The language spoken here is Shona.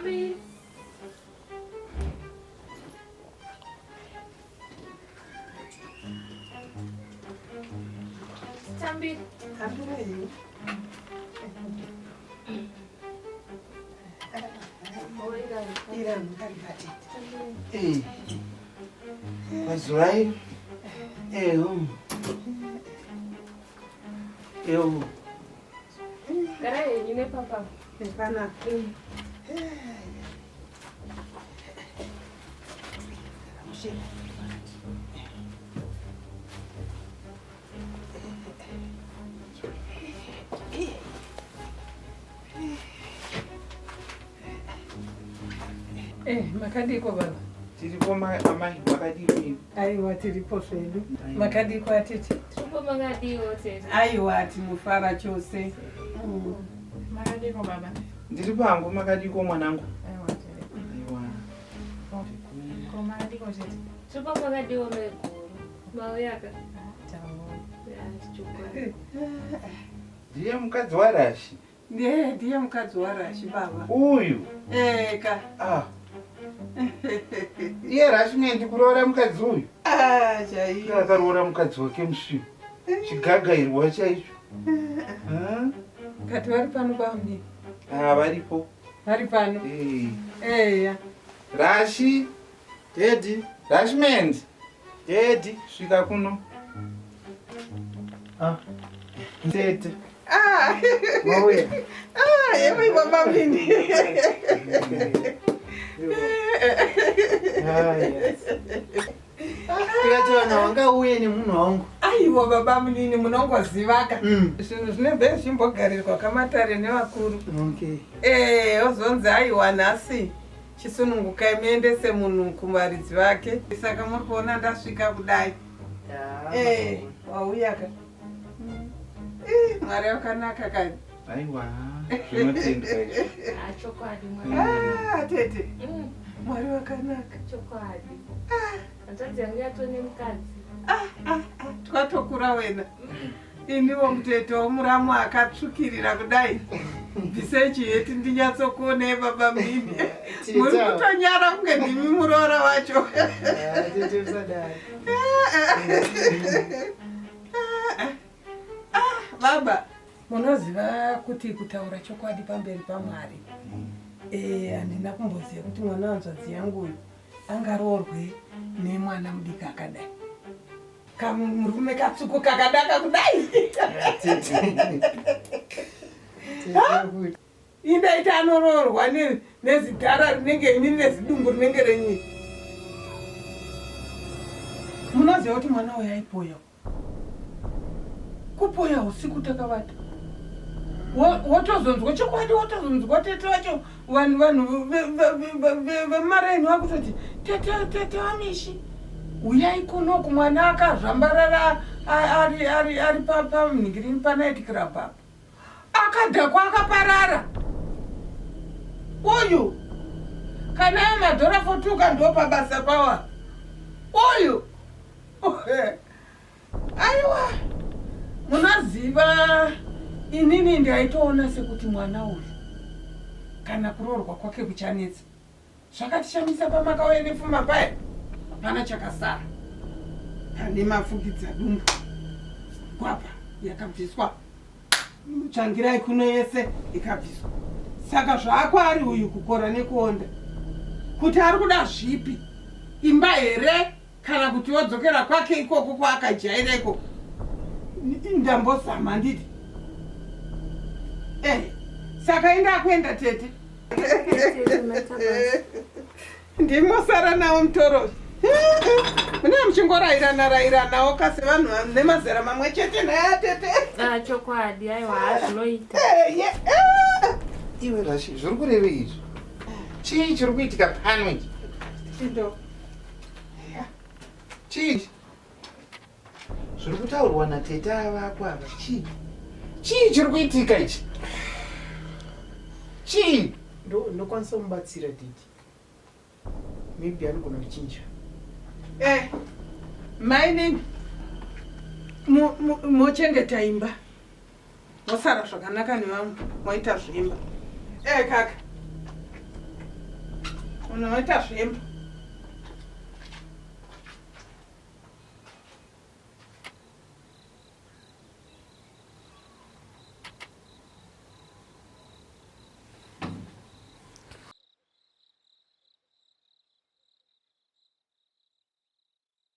Tambi. Tambi. Tambi. Vai. Eu. Carai, ini papa. Pana. Makadiko baba. Tiripo amai makadiko. Aiwa tiripo zvedu. Makadiko atete. Tiripo makadiwo tete. Aiwa tinofara chose. Makadiko baba. Ndiri pangu makadiko mwanangu. Aiwa tete. Aiwa. Ko makadiko tete. Tiripo makadiwo meguru. Mauyaka. Tawo. Ya chukwa. Ndiye mukadzi waRashi. Ndiye mukadzi waRashi baba. Uyu. Ka. Iye Rashi ngendi kuroora mukadzi uyu. Chaiyo. Akaroora mukadzi wake musviwo. Chigagairwa chaicho. Kati vari pano bambi. Varipo. Vari pano. Eya. Rashi. Dedi. Rashmend. Dedi. Svika kuno. Tete. Mauya. Yewe baba mini. Tikatiwana wanga uye nemunhu wangu. Aiwa baba munini munongozivaka. Zvinhu zvinobve zvimbogarirwa kamatare nevakuru. Ozonzi aiwa nhasi chisunungukai muendese munhu kuvaridzi vake. Saka muri kuona ndasvika kudai. Wauyaka. Mwari wakanaka kani. Aiwa. Zvinotendwa izvo. Chokwadi mwari. Tete. Mwari wakanaka. Chokwadi. Hanzvadzi yangu yatone mukadzi. Twatokura wena. Iniwo mutete womuramu akatsvukirira kudai. Bhisechi yeti ndinyatsokuonei baba mini. Muri kutonyara kunge ndimi muroora wacho. Tete usadai. Baba, munoziva kuti kutaura chokwadi pamberi paMwari. Handina kumboziva kuti mwana wanzvadzi yangu uyu angaroorwe nemwana mudiki akadai. Kamurume katsvuku kakadaka kudai. Indaita anoroorwa nezidhara rinenge ini nezidumbu rinenge renyi. Munoziva kuti mwana uyu aipoya. Kupoya usiku takavata. Wotozonzwa chokwadi, wotozonzwa tete wacho vanhu vemaraini vakutoti tete wamishi uyai kunoku mwana akazvambarara ari pamunhingirini panaiti club apo akadhakwa akaparara. Uyu kana amadhora fotuka ndo pabasa pawa uyu. Aiwa munoziva inini ndaitoona sekuti mwana uyu kana kuroorwa kwake kuchanetsa. Zvakatishamisa pamakauya nepfuma paya pana chakasara. Pane mafukidza dumbu gwapa yakabviswa. Tsvangirai kuno yese ikabviswa. Saka zvako ari uyu kukora nekuonda kuti ari kuda zvipi, imba here kana kuti wodzokera kwake ikoko kwaakajaira ikoko. Ndambozama nditi. Saka enda kuenda tete. Ndimosara nawo mutoro. Mune muchingorayiranawo kasi vanhu nemazera mamwe chete naya tete. Chokwadi aiwa zvinoita. Iwe Rashi, zviri kureve izvi? Chii chiri kuitika pano ichi? Chii? Zviri kutaurwa natete avako ava chii? Chii chiri kuitika ichi? Chii? Ndokwanisa kumubatsira Didi. Maybe anogona kuchinja. Maini mochengeta imba. Mosara zvakanaka nevamwe moita zvimba. Kaka. unoita zvemba